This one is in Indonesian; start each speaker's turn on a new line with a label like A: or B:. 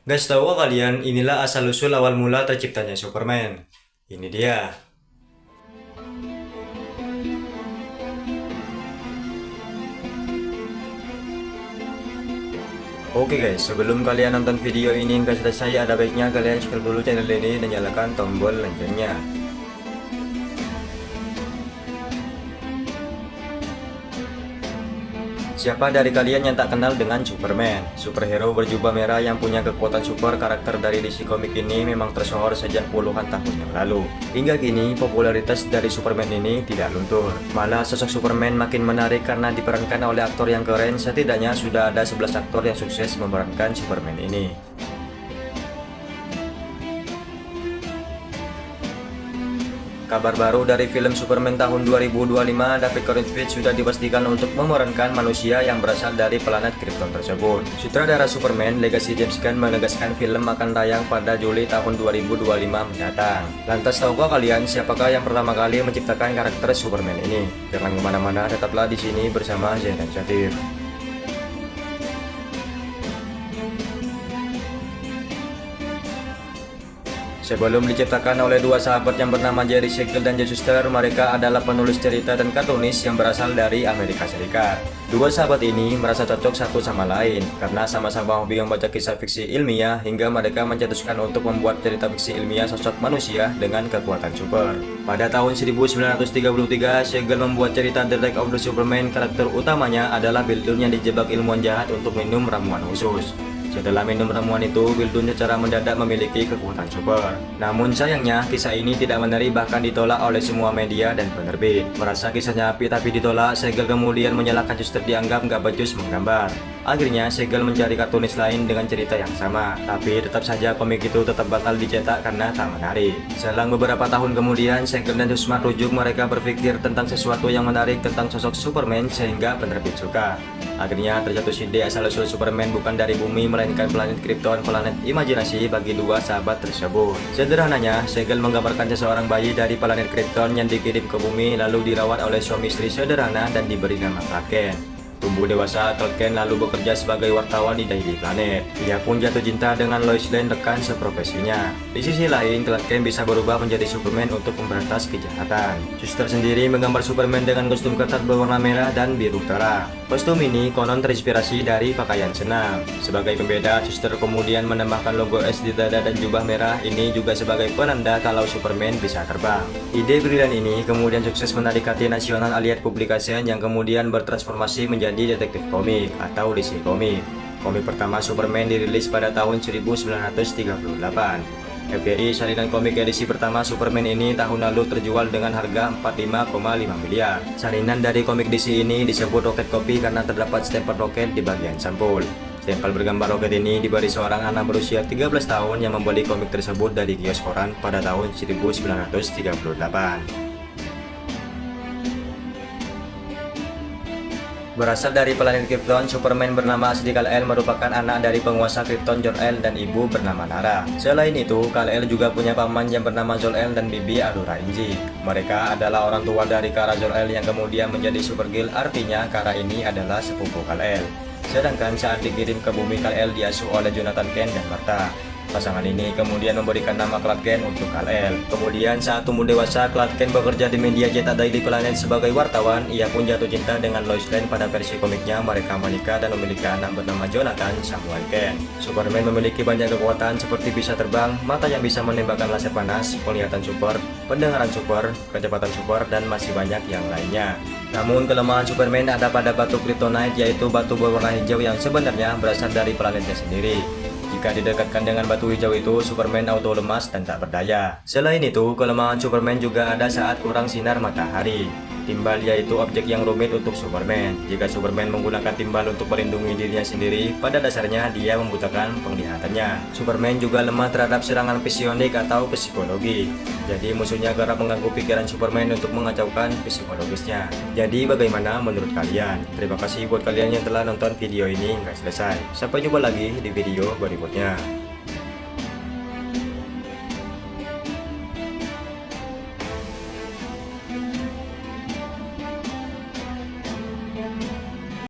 A: Guys, tahu kalian inilah asal-usul awal mula terciptanya Superman. Ini dia. Oke guys, sebelum kalian nonton video ini hingga selesai, ada baiknya kalian subscribe dulu channel ini dan nyalakan tombol loncengnya. Siapa dari kalian yang tak kenal dengan Superman? Superhero berjubah merah yang punya kekuatan super. Karakter dari DC Comics ini memang tersohor sejak puluhan tahun yang lalu. Hingga kini, popularitas dari Superman ini tidak luntur. Malah sosok Superman makin menarik karena diperankan oleh aktor yang keren. Setidaknya sudah ada 11 aktor yang sukses memerankan Superman ini. Kabar baru dari film Superman tahun 2025, David Corenswet sudah dipastikan untuk memerankan manusia yang berasal dari planet Krypton tersebut. Sutradara Superman, Legacy James Gunn menegaskan film akan tayang pada Juli tahun 2025 mendatang. Lantas tahukah kalian siapakah yang pertama kali menciptakan karakter Superman ini? Jangan kemana-mana, tetaplah di sini bersama Zaidan Syahrir. Sebelum diciptakan oleh dua sahabat yang bernama Jerry Siegel dan Joe Shuster, mereka adalah penulis cerita dan kartunis yang berasal dari Amerika Serikat. Dua sahabat ini merasa cocok satu sama lain karena sama-sama hobi membaca kisah fiksi ilmiah, hingga mereka mencetuskan untuk membuat cerita fiksi ilmiah sosok manusia dengan kekuatan super. Pada tahun 1933, Siegel membuat cerita The Rise of the Superman. Karakter utamanya adalah Bildun yang dijebak ilmuwan jahat untuk minum ramuan khusus. Setelah minum ramuan itu, Bildun secara mendadak memiliki kekuatan super. Namun sayangnya, kisah ini tidak menarik, bahkan ditolak oleh semua media dan penerbit. Merasa kisahnya api tapi ditolak, Siegel kemudian menyalahkan Shuster dianggap nggak becus menggambar. Akhirnya, Siegel mencari kartunis lain dengan cerita yang sama. Tapi tetap saja komik itu tetap batal dicetak karena tak menarik. Selang beberapa tahun kemudian, Siegel dan Husman rujuk. Mereka berpikir tentang sesuatu yang menarik tentang sosok Superman sehingga penerbit suka. Akhirnya terjatuh ide asal-usul Superman bukan dari bumi melainkan planet Krypton, planet imajinasi bagi dua sahabat tersebut. Sederhananya, Siegel menggambarkan seseorang bayi dari planet Krypton yang dikirim ke bumi lalu dirawat oleh suami istri sederhana dan diberi nama Clark Kent. Tumbuh dewasa, Clark Kent lalu bekerja sebagai wartawan di Daily Planet. Ia pun jatuh cinta dengan Lois Lane, rekan seprofesinya. Di sisi lain, Clark Kent bisa berubah menjadi Superman untuk memberantas kejahatan. Shuster sendiri menggambar Superman dengan kostum ketat berwarna merah dan biru utara. Kostum ini konon terinspirasi dari pakaian senam. Sebagai pembeda, Shuster kemudian menambahkan logo S di dada dan jubah merah. Ini juga sebagai penanda kalau Superman bisa terbang. Ide brilian ini kemudian sukses menarik hati nasional Allied Publication yang kemudian bertransformasi menjadi detektif komik atau DC Comics. Komik pertama Superman dirilis pada tahun 1938. FYI, salinan komik edisi pertama Superman ini tahun lalu terjual dengan harga 45,5 miliar. Salinan dari komik DC ini disebut Rocket Copy karena terdapat stempel roket di bagian sampul. Stempel bergambar roket ini diberi seorang anak berusia 13 tahun yang membeli komik tersebut dari kios koran pada tahun 1938. Berasal dari planet Krypton, Superman bernama asli Kal-El merupakan anak dari penguasa Krypton Jor-El dan ibu bernama Lara. Selain itu, Kal-El juga punya paman yang bernama Zor-El dan bibi Allura Inji. Mereka adalah orang tua dari Kara Zor-El yang kemudian menjadi Supergirl, artinya Kara ini adalah sepupu Kal-El. Sedangkan saat dikirim ke bumi, Kal-El diasuh oleh Jonathan Kent dan Martha. Pasangan ini kemudian memberikan nama Clark Kent untuk Kal-El. Kemudian saat tumbuh dewasa, Clark Kent bekerja di media cetak Daily Planet sebagai wartawan. Ia pun jatuh cinta dengan Lois Lane. Pada versi komiknya, mereka menikah dan memiliki anak bernama Jonathan Samuel Kent. Superman memiliki banyak kekuatan seperti bisa terbang, mata yang bisa menembakkan laser panas, penglihatan super, pendengaran super, kecepatan super, dan masih banyak yang lainnya. Namun kelemahan Superman ada pada batu Kryptonite, yaitu batu berwarna hijau yang sebenarnya berasal dari planetnya sendiri. Jika didekatkan dengan batu hijau itu, Superman auto lemas dan tak berdaya. Selain itu, kelemahan Superman juga ada saat kurang sinar matahari. Timbal yaitu objek yang rumit untuk Superman. Jika Superman menggunakan timbal untuk melindungi dirinya sendiri, pada dasarnya dia membutakan penglihatannya. Superman juga lemah terhadap serangan psionik atau psikologi. Jadi musuhnya kerap mengganggu pikiran Superman untuk mengacaukan psikologisnya. Jadi bagaimana menurut kalian? Terima kasih buat kalian yang telah nonton video ini hingga selesai. Sampai jumpa lagi di video berikutnya.